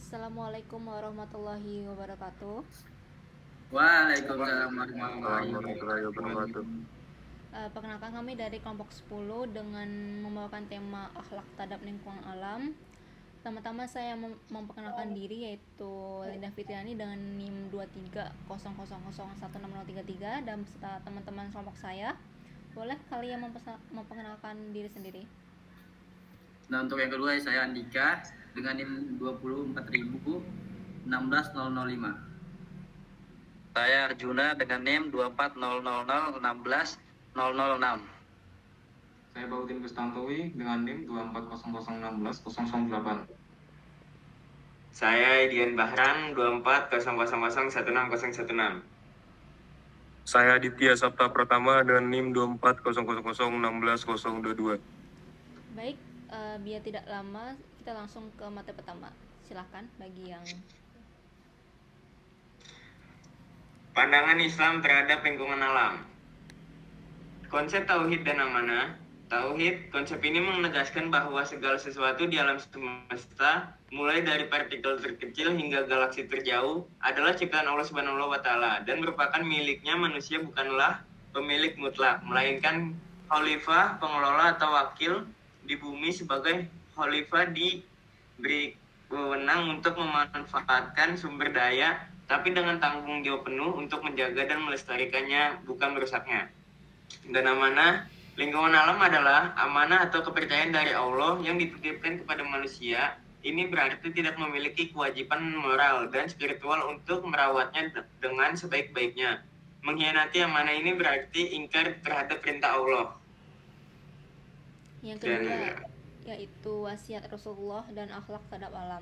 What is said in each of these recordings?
Assalamualaikum warahmatullahi wabarakatuh. Waalaikumsalam warahmatullahi Warahmatullahi wabarakatuh. wabarakatuh. Perkenalkan kami dari kelompok 10 dengan membawakan tema akhlak terhadap lingkungan alam. Pertama-tama saya memperkenalkan diri, yaitu Linda Fitriani dengan NIM 2300016033 dan beserta teman-teman kelompok saya. Boleh kalian memperkenalkan diri sendiri? Nah, untuk yang kedua saya Andika dengan NIM 2414005. Saya Arjuna dengan NIM 24000160006. Saya Baudin Kustantowi dengan NIM 240016008. Saya Edian Bahran 2400016016. Saya Aditya Sabta Pratama dengan NIM 24000160022. Baik, biar tidak lama kita langsung ke materi pertama. Silakan bagi yang Pandangan Islam terhadap lingkungan alam. Konsep tauhid dan amanah. Tauhid, konsep ini menegaskan bahwa segala sesuatu di alam semesta, mulai dari partikel terkecil hingga galaksi terjauh, adalah ciptaan Allah Subhanahu wa Ta'ala dan merupakan miliknya. Manusia bukanlah pemilik mutlak, melainkan khalifah, pengelola atau wakil di bumi. Sebagai khalifah diberi wewenang untuk memanfaatkan sumber daya, tapi dengan tanggung jawab penuh untuk menjaga dan melestarikannya, bukan merusaknya. Dan amanah, lingkungan alam adalah amanah atau kepercayaan dari Allah yang dititipkan kepada manusia. Ini berarti tidak memiliki kewajiban moral dan spiritual untuk merawatnya dengan sebaik-baiknya. Mengkhianati amanah ini berarti ingkar terhadap perintah Allah. yang kedua yaitu wasiat Rasulullah dan akhlak terhadap alam.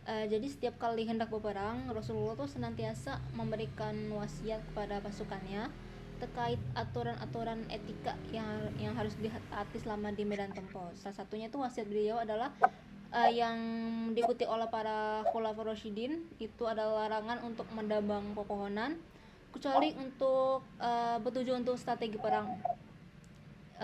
Jadi setiap kali hendak berperang, Rasulullah tuh senantiasa memberikan wasiat kepada pasukannya terkait aturan-aturan etika yang harus ditaati selama di medan tempur. Salah satunya itu wasiat beliau adalah yang diikuti oleh para khulafaur rasyidin, itu adalah larangan untuk mendabang pepohonan kecuali untuk bertujuan untuk strategi perang.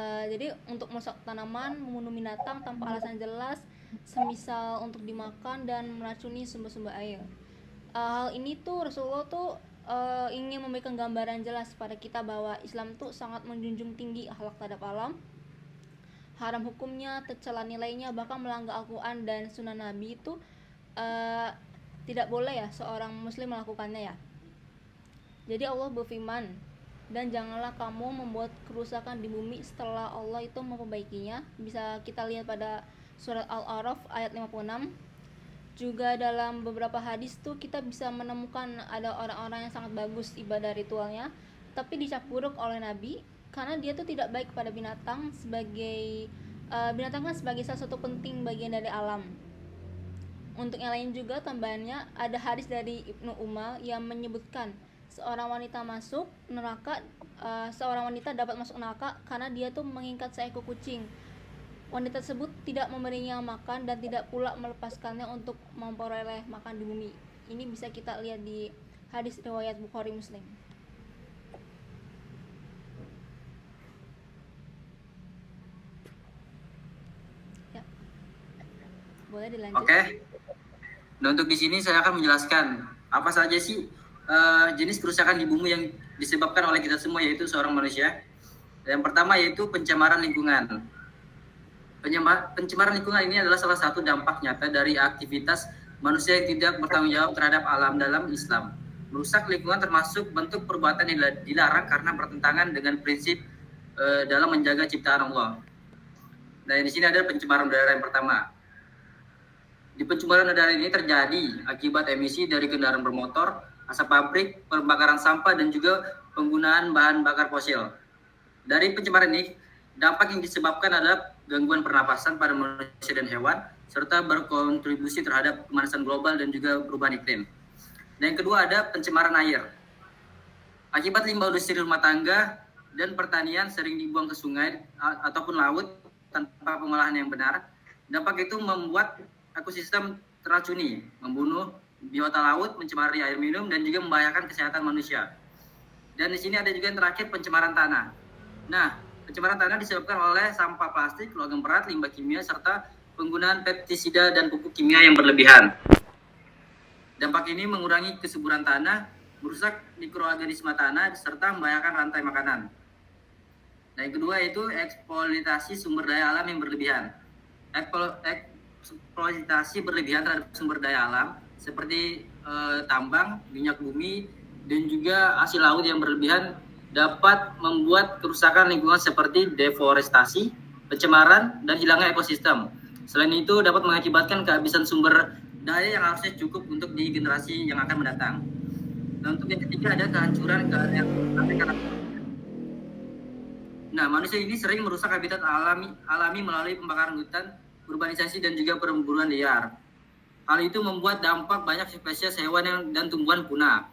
Jadi untuk merusak tanaman, membunuh binatang tanpa alasan jelas, semisal untuk dimakan dan meracuni sumber-sumber air. Hal ini tuh Rasulullah tuh ingin memberikan gambaran jelas pada kita bahwa Islam tuh sangat menjunjung tinggi akhlak terhadap alam. Haram hukumnya, tercela nilainya, bahkan melanggar Al-Quran dan Sunnah Nabi itu tidak boleh ya seorang muslim melakukannya ya. Jadi Allah berfirman, dan janganlah kamu membuat kerusakan di bumi setelah Allah itu memperbaikinya. Bisa kita lihat pada surat Al-A'raf ayat 56. Juga dalam beberapa hadis tuh kita bisa menemukan ada orang-orang yang sangat bagus ibadah ritualnya, tapi dicap buruk oleh Nabi karena dia tuh tidak baik pada binatang. Binatang kan sebagai salah satu penting bagian dari alam. Untuk yang lain juga tambahannya ada hadis dari Ibnu Umar yang menyebutkan seorang wanita dapat masuk neraka karena dia tuh mengikat seekor kucing. Wanita tersebut tidak memberinya makan dan tidak pula melepaskannya untuk memperoleh makan di bumi. Ini bisa kita lihat di hadis riwayat Bukhari Muslim. Ya. Boleh dilanjut. Oke. Nah, untuk di sini saya akan menjelaskan apa saja sih jenis kerusakan di bumi yang disebabkan oleh kita semua, yaitu seorang manusia. Yang pertama yaitu pencemaran lingkungan. Pencemaran lingkungan ini adalah salah satu dampak nyata dari aktivitas manusia yang tidak bertanggung jawab terhadap alam dalam Islam. Merusak lingkungan termasuk bentuk perbuatan yang dilarang karena bertentangan dengan prinsip dalam menjaga ciptaan Allah. Nah, di sini ada pencemaran udara yang pertama. Di pencemaran udara ini terjadi akibat emisi dari kendaraan bermotor, asap pabrik, pembakaran sampah, dan juga penggunaan bahan bakar fosil. Dari pencemaran ini, dampak yang disebabkan adalah gangguan pernapasan pada manusia dan hewan, serta berkontribusi terhadap pemanasan global dan juga perubahan iklim. Dan yang kedua ada pencemaran air. Akibat limbah industri rumah tangga dan pertanian sering dibuang ke sungai ataupun laut tanpa pengolahan yang benar, dampak itu membuat ekosistem teracuni, membunuh biota laut, mencemari air minum, dan juga membahayakan kesehatan manusia. Dan di sini ada juga yang terakhir, pencemaran tanah. Nah, pencemaran tanah disebabkan oleh sampah plastik, logam berat, limbah kimia, serta penggunaan pestisida dan pupuk kimia yang berlebihan. Dampak ini mengurangi kesuburan tanah, merusak mikroorganisme tanah, serta membahayakan rantai makanan. Nah, yang kedua yaitu eksploitasi sumber daya alam yang berlebihan. Eksploitasi berlebihan terhadap sumber daya alam seperti tambang, minyak bumi, dan juga hasil laut yang berlebihan dapat membuat kerusakan lingkungan seperti deforestasi, pencemaran, dan hilangnya ekosistem. Selain itu dapat mengakibatkan kehabisan sumber daya yang harusnya cukup untuk di generasi yang akan mendatang. Nah, untuk yang ketiga ada kehancuran keanekaragaman. Nah, manusia ini sering merusak habitat alami melalui pembakaran hutan, urbanisasi, dan juga perburuan liar. Hal itu membuat dampak banyak spesies hewan dan tumbuhan punah,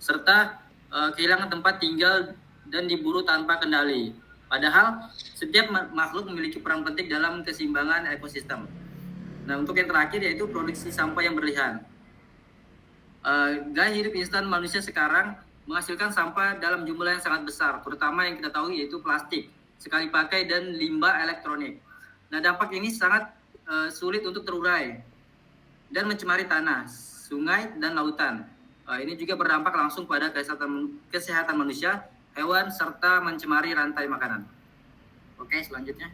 serta kehilangan tempat tinggal dan diburu tanpa kendali. Padahal setiap makhluk memiliki peran penting dalam keseimbangan ekosistem. Nah, untuk yang terakhir yaitu produksi sampah yang berlebihan. Gaya hidup instan manusia sekarang menghasilkan sampah dalam jumlah yang sangat besar, terutama yang kita tahu yaitu plastik, sekali pakai, dan limbah elektronik. Nah, dampak ini sangat sulit untuk terurai dan mencemari tanah, sungai, dan lautan. Ini juga berdampak langsung pada kesehatan manusia, hewan, serta mencemari rantai makanan. Oke, selanjutnya.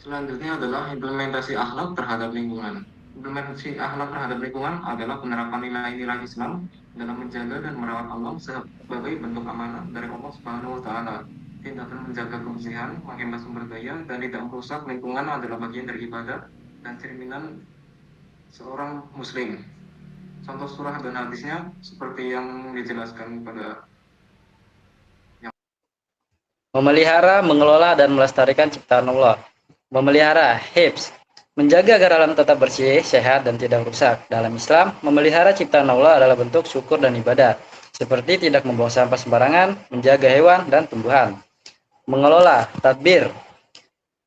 Selanjutnya adalah implementasi akhlak terhadap lingkungan. Implementasi akhlak terhadap lingkungan adalah penerapan nilai-nilai Islam dalam menjaga dan merawat alam sebagai bentuk amanah dari Allah Subhanahu wa taala. Tindakan menjaga kebersihan, menghemat sumber daya, dan tidak merusak lingkungan adalah bagian dari ibadah dan cerminan seorang muslim. Contoh surah dan hadisnya seperti yang dijelaskan pada Memelihara, mengelola, dan melestarikan ciptaan Allah. Memelihara, hifz, menjaga agar alam tetap bersih, sehat, dan tidak rusak. Dalam Islam, memelihara ciptaan Allah adalah bentuk syukur dan ibadah, seperti tidak membuang sampah sembarangan, menjaga hewan dan tumbuhan. Mengelola, tadbir,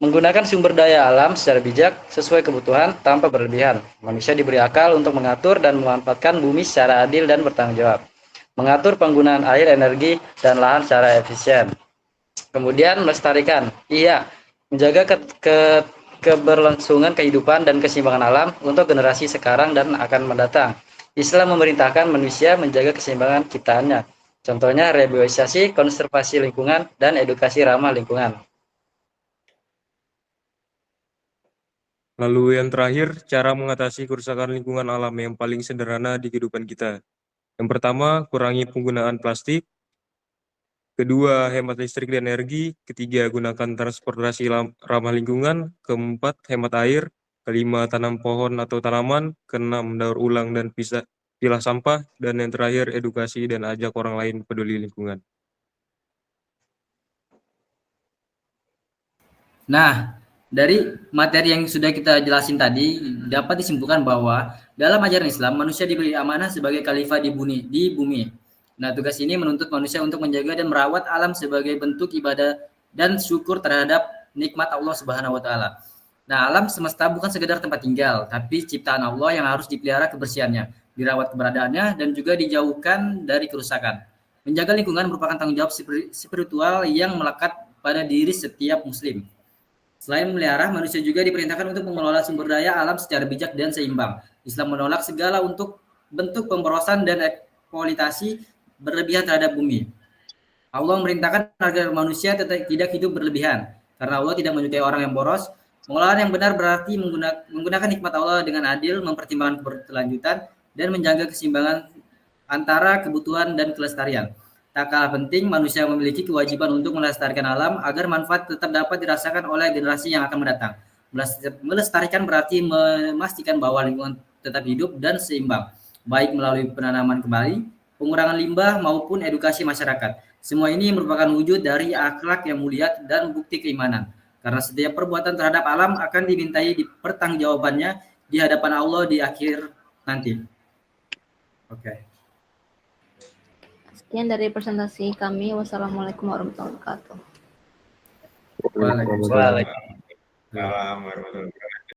menggunakan sumber daya alam secara bijak sesuai kebutuhan tanpa berlebihan. Manusia diberi akal untuk mengatur dan memanfaatkan bumi secara adil dan bertanggung jawab. Mengatur penggunaan air, energi, dan lahan secara efisien. Kemudian melestarikan, menjaga keberlangsungan kehidupan dan keseimbangan alam untuk generasi sekarang dan akan mendatang. Islam memerintahkan manusia menjaga keseimbangan ciptaannya. Contohnya rehabilitasi, konservasi lingkungan, dan edukasi ramah lingkungan. Lalu yang terakhir, cara mengatasi kerusakan lingkungan alam yang paling sederhana di kehidupan kita. Yang pertama, kurangi penggunaan plastik. Kedua, hemat listrik dan energi. Ketiga, gunakan transportasi ramah lingkungan. Keempat, hemat air. Kelima, tanam pohon atau tanaman. Keenam, daur ulang dan pilah sampah. Dan yang terakhir, edukasi dan ajak orang lain peduli lingkungan. Nah, dari materi yang sudah kita jelasin tadi, dapat disimpulkan bahwa dalam ajaran Islam, manusia diberi amanah sebagai khalifah di bumi. Nah, tugas ini menuntut manusia untuk menjaga dan merawat alam sebagai bentuk ibadah dan syukur terhadap nikmat Allah Subhanahu wa taala. Nah, alam semesta bukan sekedar tempat tinggal, tapi ciptaan Allah yang harus dipelihara kebersihannya, dirawat keberadaannya, dan juga dijauhkan dari kerusakan. Menjaga lingkungan merupakan tanggung jawab spiritual yang melekat pada diri setiap muslim. Selain memelihara, manusia juga diperintahkan untuk mengelola sumber daya alam secara bijak dan seimbang. Islam menolak segala bentuk pemborosan dan eksploitasi berlebihan terhadap bumi. Allah memerintahkan agar manusia tidak hidup berlebihan, karena Allah tidak menyukai orang yang boros. Pengelolaan yang benar berarti menggunakan nikmat Allah dengan adil, mempertimbangkan keberlanjutan, dan menjaga keseimbangan antara kebutuhan dan kelestarian. Tak kalah penting, manusia memiliki kewajiban untuk melestarikan alam agar manfaat tetap dapat dirasakan oleh generasi yang akan mendatang. Melestarikan berarti memastikan bahwa lingkungan tetap hidup dan seimbang, baik melalui penanaman kembali, pengurangan limbah, maupun edukasi masyarakat. Semua ini merupakan wujud dari akhlak yang mulia dan bukti keimanan. Karena setiap perbuatan terhadap alam akan dimintai pertanggungjawabannya di hadapan Allah di akhir nanti. Oke. Sekian dari presentasi kami. Wassalamualaikum warahmatullahi wabarakatuh. Waalaikumsalam. warahmatullahi wabarakatuh.